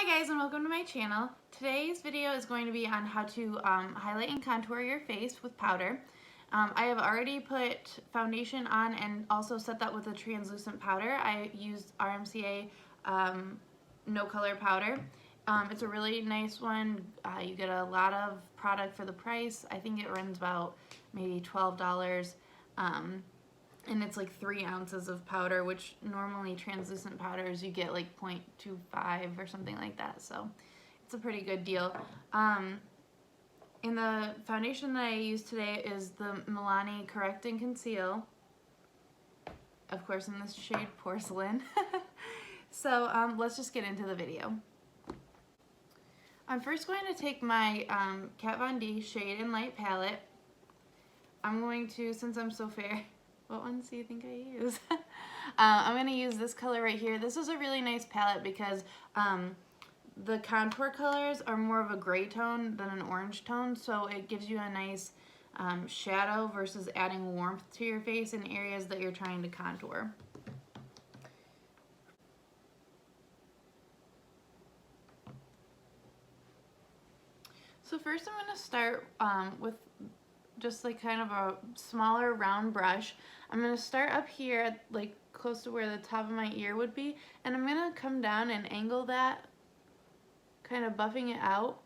guys, and welcome to my channel. Today's video is going to be on how to highlight and contour your face with powder. I have already put foundation on and also set that with a translucent powder. I used RMCA no color powder. It's a really nice one. You get a lot of product for the price. I think it runs about maybe $12. And it's like 3 ounces of powder, which normally translucent powders you get like 0.25 or something like that, so it's a pretty good deal. And the foundation that I use today is the Milani Correct and Conceal, of course in this shade Porcelain. So let's just get into the video. I'm first going to take my Kat Von D Shade and Light palette. I'm going to, since I'm so fair, what ones do you think I use? I'm going to use this color right here. This is a really nice palette because the contour colors are more of a gray tone than an orange tone, so it gives you a nice shadow versus adding warmth to your face in areas that you're trying to contour. So first I'm going to start with just like kind of a smaller round brush. I'm going to start up here at like close to where the top of my ear would be, and I'm going to come down and angle that, kind of buffing it out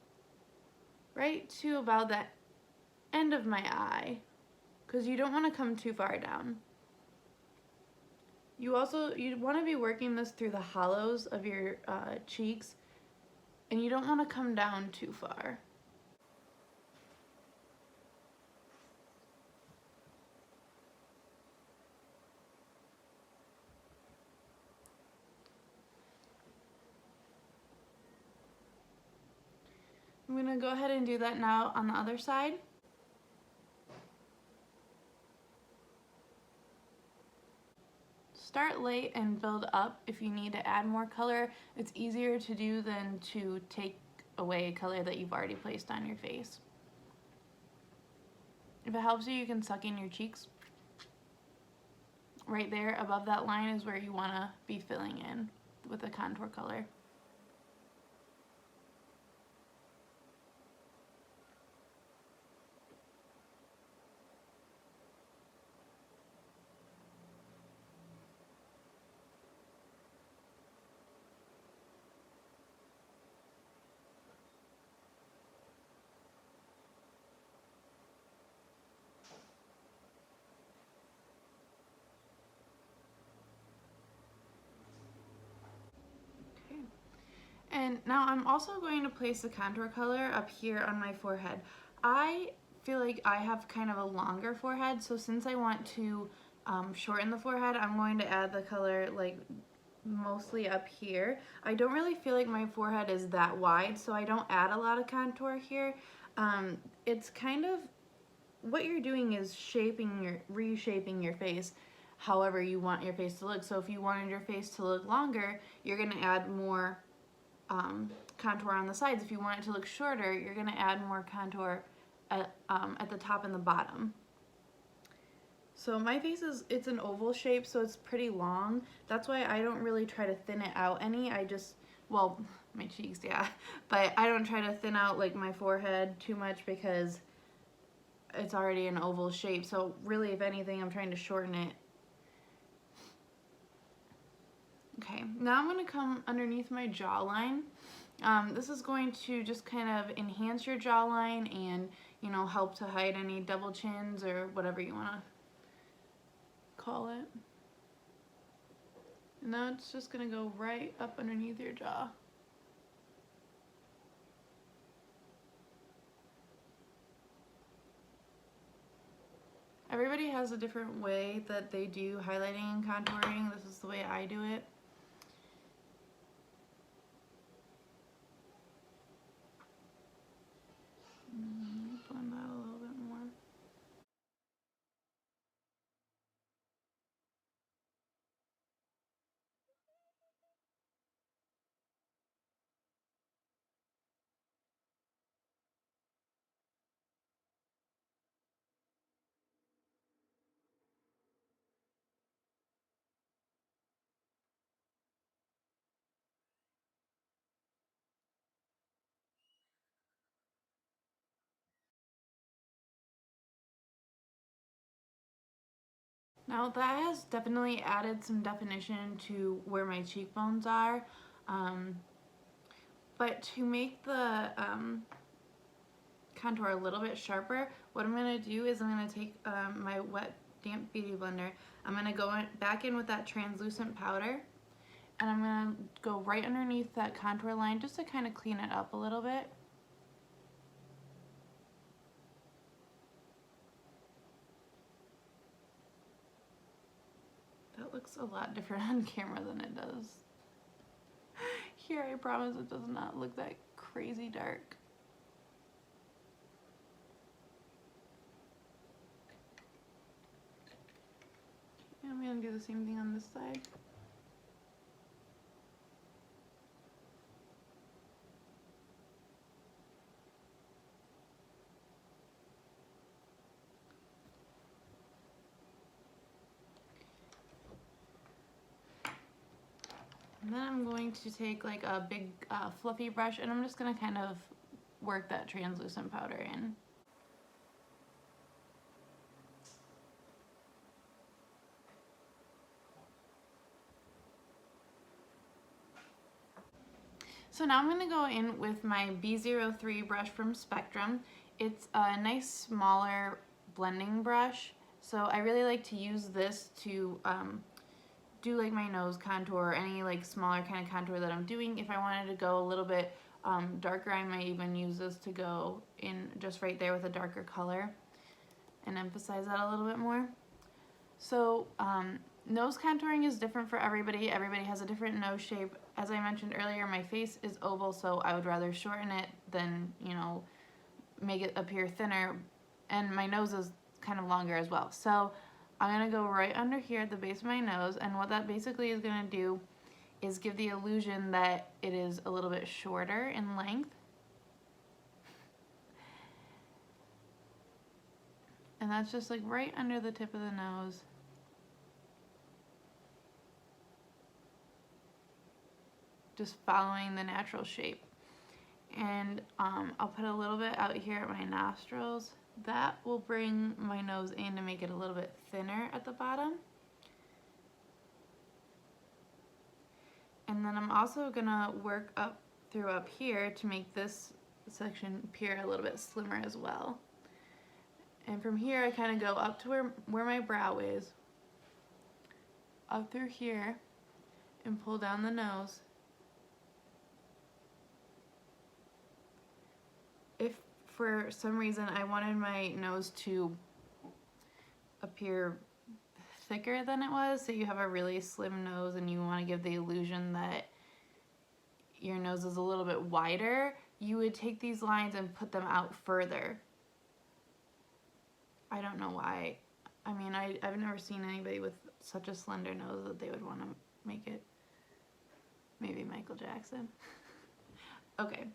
right to about the end of my eye, because you don't want to come too far down. You want to be working this through the hollows of your cheeks, and you don't want to come down too far. I'm going to go ahead and do that now on the other side. Start light and build up. If you need to add more color, it's easier to do than to take away color that you've already placed on your face. If it helps you, you can suck in your cheeks. Right there above that line is where you want to be filling in with the contour color. And now I'm also going to place the contour color up here on my forehead. I feel like I have kind of a longer forehead, so since I want to shorten the forehead, I'm going to add the color like mostly up here. I don't really feel like my forehead is that wide, so I don't add a lot of contour here. It's kind of, what you're doing is reshaping your face however you want your face to look. So if you wanted your face to look longer, you're going to add more contour on the sides. If you want it to look shorter, you're going to add more contour at the top and the bottom. So my face it's an oval shape, so it's pretty long. That's why I don't really try to thin it out any. Well, my cheeks, yeah, but I don't try to thin out like my forehead too much because it's already an oval shape. So really, if anything, I'm trying to shorten it. Okay, now I'm going to come underneath my jawline. This is going to just kind of enhance your jawline and, you know, help to hide any double chins or whatever you want to call it. And now it's just going to go right up underneath your jaw. Everybody has a different way that they do highlighting and contouring. This is the way I do it. Blend that a little bit more. Now that has definitely added some definition to where my cheekbones are, but to make the contour a little bit sharper, what I'm going to do is I'm going to take my wet damp beauty blender. I'm going to go back in with that translucent powder, and I'm going to go right underneath that contour line just to kind of clean it up a little bit. That looks a lot different on camera than it does here. I promise it does not look that crazy dark. And I'm going to do the same thing on this side. And then I'm going to take like a big fluffy brush, and I'm just going to kind of work that translucent powder in. So now I'm going to go in with my B03 brush from Spectrum. It's a nice smaller blending brush, so I really like to use this to do like my nose contour or any like smaller kind of contour that I'm doing. If I wanted to go a little bit darker, I might even use this to go in just right there with a darker color and emphasize that a little bit more. So nose contouring is different for everybody. Everybody has a different nose shape. As I mentioned earlier, my face is oval, so I would rather shorten it than, you know, make it appear thinner. And my nose is kind of longer as well. So I'm going to go right under here at the base of my nose, and what that basically is going to do is give the illusion that it is a little bit shorter in length. And that's just like right under the tip of the nose. Just following the natural shape. And I'll put a little bit out here at my nostrils. That will bring my nose in to make it a little bit thinner at the bottom. And then I'm also gonna work up through up here to make this section appear a little bit slimmer as well. And from here I kind of go up to where my brow is, up through here, and pull down the nose. If for some reason I wanted my nose to appear thicker than it was, so you have a really slim nose and you want to give the illusion that your nose is a little bit wider, you would take these lines and put them out further. I don't know why. I mean, I've never seen anybody with such a slender nose that they would want to make it. Maybe Michael Jackson. Okay.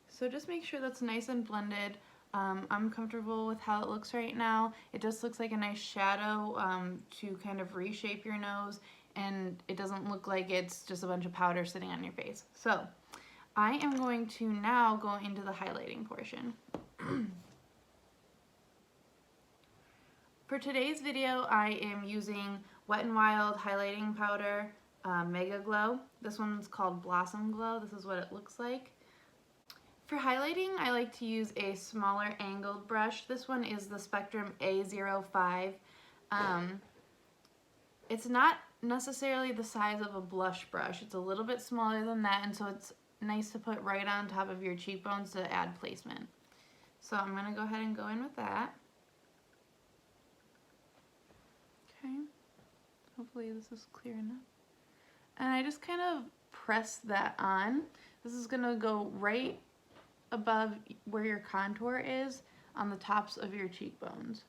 So just make sure that's nice and blended. I'm comfortable with how it looks right now. It just looks like a nice shadow to kind of reshape your nose, and it doesn't look like it's just a bunch of powder sitting on your face. So I am going to now go into the highlighting portion. For today's video, I am using Wet n Wild highlighting powder, Mega Glow. This one's called Blossom Glow. This is what it looks like. For highlighting, I like to use a smaller angled brush. This one is the Spectrum A05. It's not necessarily the size of a blush brush. It's a little bit smaller than that, and so it's nice to put right on top of your cheekbones to add placement. So I'm going to go ahead and go in with that. Okay, hopefully this is clear enough. And I just kind of press that on. This is going to go right above where your contour is on the tops of your cheekbones.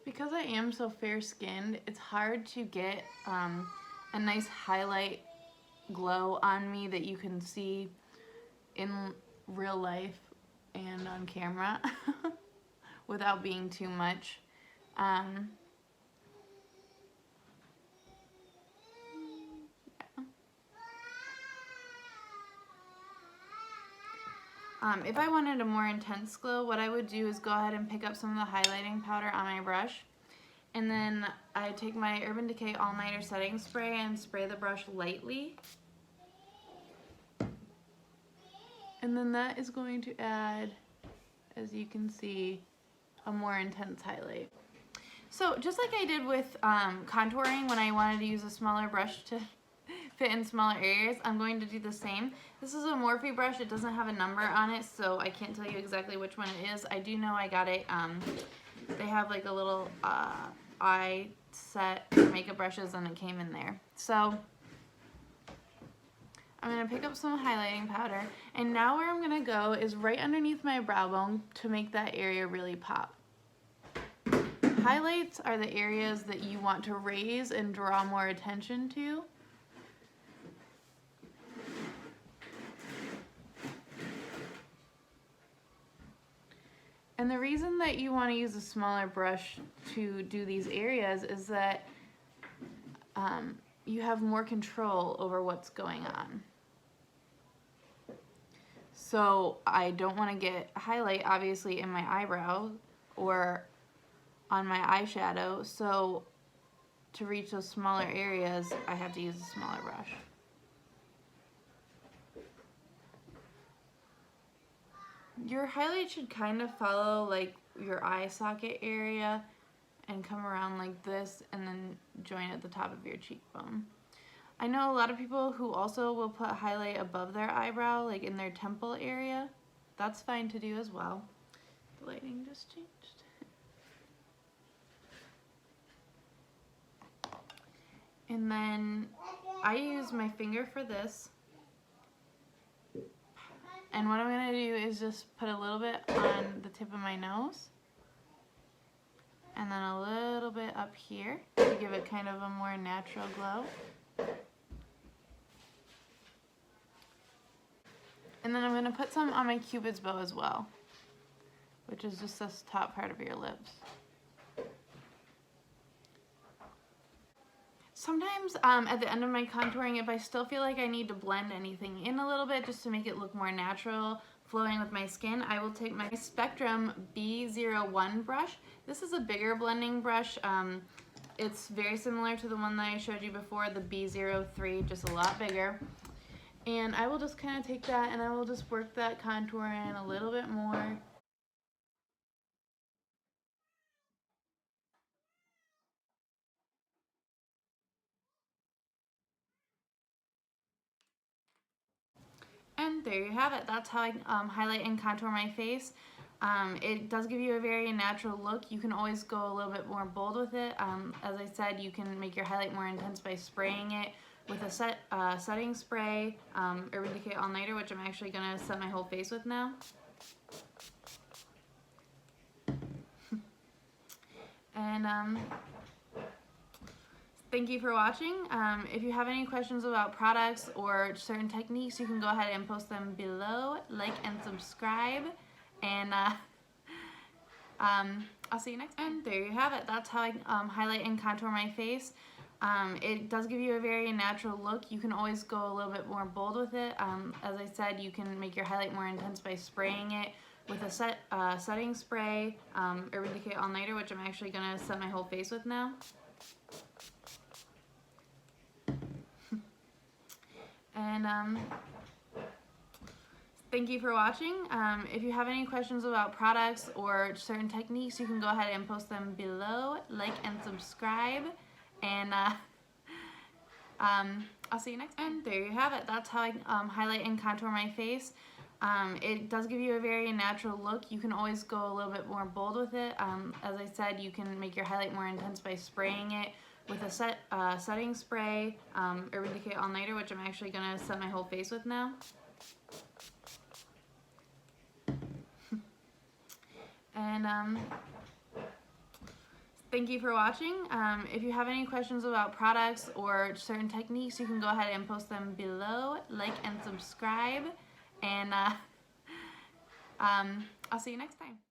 Because I am so fair-skinned, it's hard to get a nice highlight glow on me that you can see in real life and on camera without being too much. If I wanted a more intense glow, what I would do is go ahead and pick up some of the highlighting powder on my brush, and then I take my Urban Decay All Nighter setting spray and spray the brush lightly. And then that is going to add, as you can see, a more intense highlight. So just like I did with contouring when I wanted to use a smaller brush to fit in smaller areas, I'm going to do the same. This is a Morphe brush. It doesn't have a number on it, so I can't tell you exactly which one it is. I do know I got it. They have like a little eye set for makeup brushes, and it came in there. So I'm going to pick up some highlighting powder, and now where I'm going to go is right underneath my brow bone to make that area really pop. Highlights are the areas that you want to raise and draw more attention to. And the reason that you want to use a smaller brush to do these areas is that you have more control over what's going on. So I don't want to get highlight obviously in my eyebrow or on my eyeshadow, so to reach those smaller areas I have to use a smaller brush. Your highlight should kind of follow like your eye socket area and come around like this and then join at the top of your cheekbone. I know a lot of people who also will put highlight above their eyebrow, like in their temple area. That's fine to do as well. The lighting just changed. And then I use my finger for this. And what I'm going to do is just put a little bit on the tip of my nose. And then a little bit up here to give it kind of a more natural glow. And then I'm going to put some on my Cupid's bow as well, which is just this top part of your lips. Sometimes at the end of my contouring, if I still feel like I need to blend anything in a little bit just to make it look more natural, flowing with my skin, I will take my Spectrum B01 brush. This is a bigger blending brush. It's very similar to the one that I showed you before, the B03, just a lot bigger. And I will just kind of take that and I will just work that contour in a little bit more. And there you have it. That's how I highlight and contour my face. It does give you a very natural look. You can always go a little bit more bold with it. As I said, you can make your highlight more intense by spraying it with a setting spray, Urban Decay All Nighter, which I'm actually going to set my whole face with now. And thank you for watching. If you have any questions about products or certain techniques, you can go ahead and post them below, like and subscribe, and I'll see you next time. And there you have it. That's how I highlight and contour my face. It does give you a very natural look. You can always go a little bit more bold with it. As I said, you can make your highlight more intense by spraying it with a setting spray, Urban Decay All Nighter, which I'm actually going to set my whole face with now. And thank you for watching. If you have any questions about products or certain techniques, you can go ahead and post them below, like and subscribe, and I'll see you next time. And there you have it. That's how I highlight and contour my face. It does give you a very natural look. You can always go a little bit more bold with it. As I said, you can make your highlight more intense by spraying it with a setting spray, Urban Decay All Nighter, which I'm actually going to set my whole face with now. And thank you for watching. If you have any questions about products or certain techniques, you can go ahead and post them below, like and subscribe, And I'll see you next time.